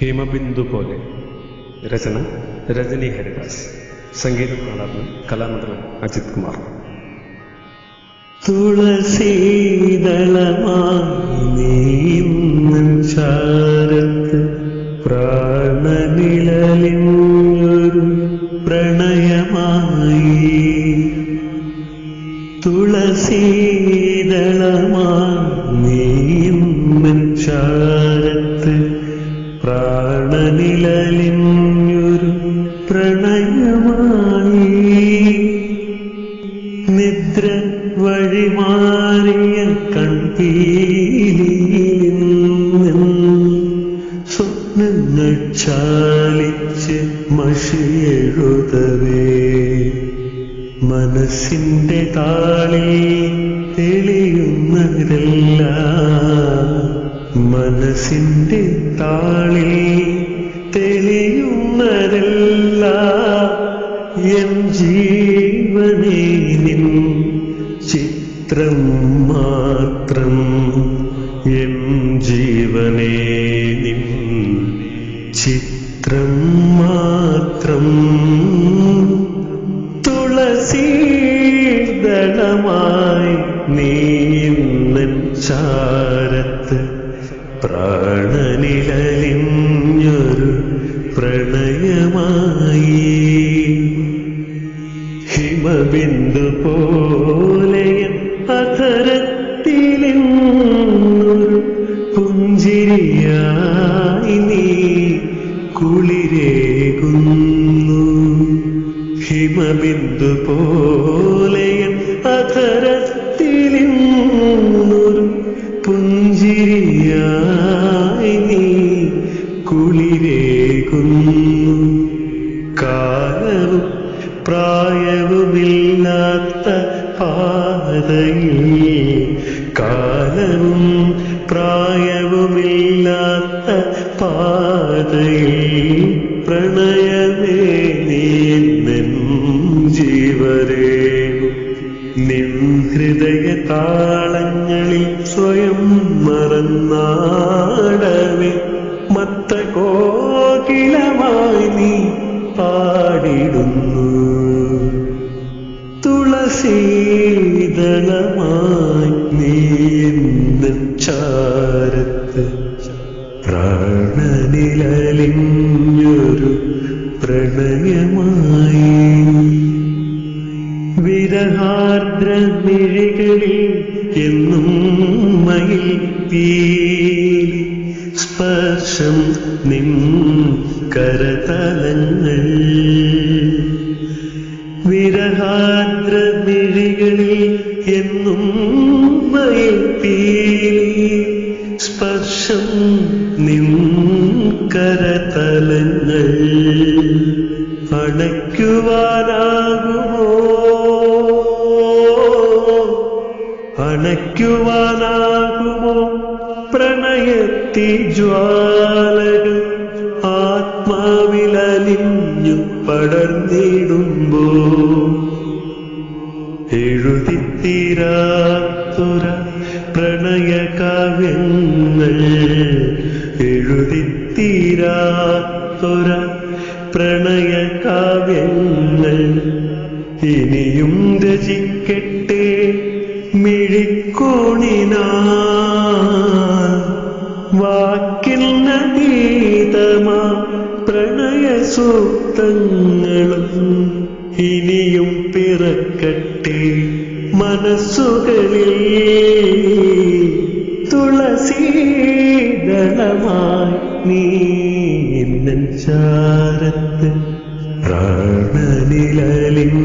ഹിമബിന്ദു പോലെ. രചന രജനി ഹരിദാസ്. സംഗീതം ആലാപനം കലാമണ്ഡലം അജിത് കുമാർ. തുളസീദളമായും ചാരത്ത് പ്രാണനിഴലിഞ്ഞൊരു പ്രണയമായി. തുളസീദളമായും ചാരത്ത് പ്രാണനിഴലിഞ്ഞൊരു പ്രണയമായി. നിദ്ര വഴിമാറിയ കൺപീലിയിൽ സ്വപ്നങ്ങൾ ചാലിച്ച് മഷിയെഴുതവേ മനസ്സിന്റെ താളിൽ തെളിയുന്നതെല്ലാം, മനസ്സിന്റെ താളിൽ തെളിയുന്നതെല്ലാം എൻ ജീവനേ നിൻ ചിത്രം മാത്രം, എൻ ജീവനേ നിൻ ചിത്രം മാത്രം. തുളസീദളമായി നീന്നൻ ചാരത്ത് പ്രാണനിഴലിഞ്ഞൊരു പ്രണയമായി. ഹിമബിന്ദു പോലെ അധരത്തിലെന്നൊരു പുഞ്ചിരിയായി നീ കുളിരേകുന്നു. ഹിമബിന്ദു പോലെ അധരത്തിലെന്നൊരു പുഞ്ചിരിയായി നീ കുളിരേകുന്നു. കാലവും പ്രായവുമില്ലാത്ത പാതയിൽ, കാലവും പ്രായവുമില്ലാത്ത പാതയിൽ പ്രണയമേ നീ നിൻ ജീവരേകു. നിൻ ഹൃദയ താളങ്ങളിൽ സ്വയം മറന്നാടവേ മത്ത കോകിലമായി നീ പാടിടുന്നു. തുളസീദളമായി നീന്നൻ ചാരത്ത് പ്രാണനിഴലിഞ്ഞൊരു പ്രണയമായി. വിരഹാർദ്ര മിഴികളിൽ എന്നും മയിൽ പീലി സ്പർശം നിൻ കരതലങ്ങൾ. വിരഹാർദ്ര മിഴികളിൽ എന്നും മയിൽ പീലി സ്പർശം നിൻ കരതലങ്ങൾ. അണയ്ക്കുവാനാകുമോ, അണയ്ക്കുവാനാകുമോ പ്രണയത്തി ജ്വാലകൾ ആത്മാവിലലിഞ്ഞു പടർന്നിടുമ്പോ. എഴുതിത്തീരാത്തുര പ്രണയകാവ്യങ്ങൾ, എഴുതിത്തീരാത്തുര പ്രണയകാവ്യങ്ങൾ ഇനിയും രചിക്കട്ടെ മിഴിക്കോണിനാൽ. വാക്കിൽ നദീതമാ പ്രണയ സൂക്തങ്ങളും ഇനിയും പിറക്കട്ടെ മനസ്സുകളിൽ. തുളസീദളമായി നീന്നൻ ചാരത്ത് പ്രാണനിഴലിൻ